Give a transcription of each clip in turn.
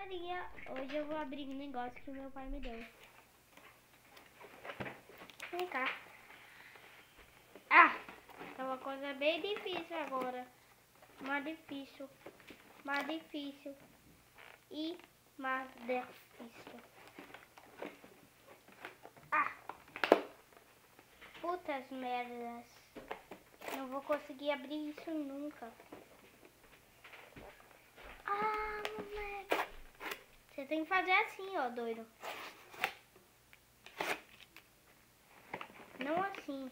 galerinha, hoje eu vou abrir um negócio que meu pai me deu. Vem cá. Ah, é uma coisa bem difícil agora. Mais difícil e mais difícil. Ah, putas merdas. Não vou conseguir abrir isso nunca. Ah, moleque. Você tem que fazer assim, ó, doido. Não assim.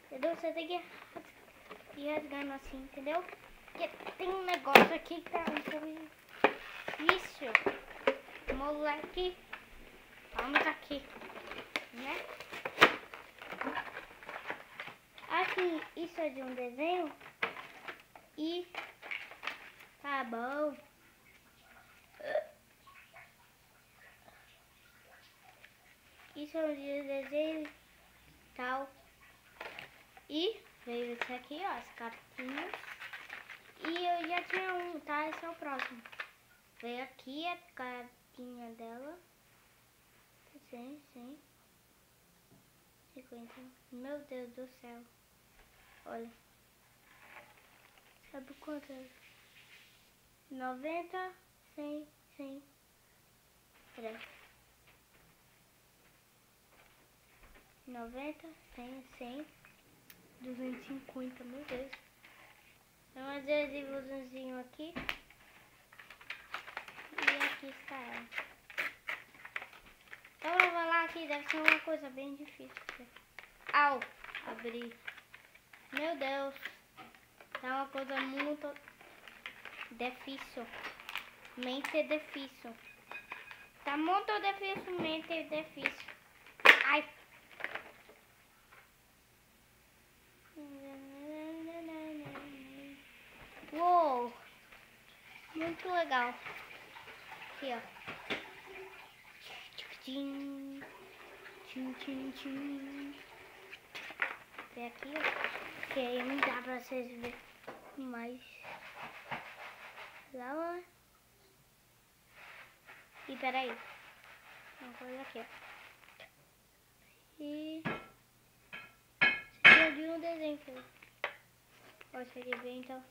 Entendeu? Você tem que ir rasgando assim, entendeu? Porque tem um negócio aqui que tá um pouco difícil. Moleque. Vamos aqui. Né? Assim, isso é de um desenho. E tá bom. Isso é um desenho tal. E veio esse aqui, ó, as capinhas. E eu já tinha um, tá? Esse é o próximo. Veio aqui a cartinha dela. 100. 50. Meu Deus do céu. Olha. Sabe quanto é? 90, 100. Peraí. 90, 100, 250, meu Deus. Tem um adesivozinho aqui. E aqui está ela. Então eu vou lá aqui, deve ser uma coisa bem difícil. Au! Abri. Meu Deus. É uma coisa muito difícil. Mente difícil. Tá muito difícil, mente difícil. Ai! Uou! Muito legal. Aqui, ó. Tchim. Tem aqui, ó. Que aí não dá pra vocês verem mais. Lá, ó. E peraí. Uma coisa aqui, ó. E... esse aqui é de um desenho que eu... ó, esse aqui vem, então...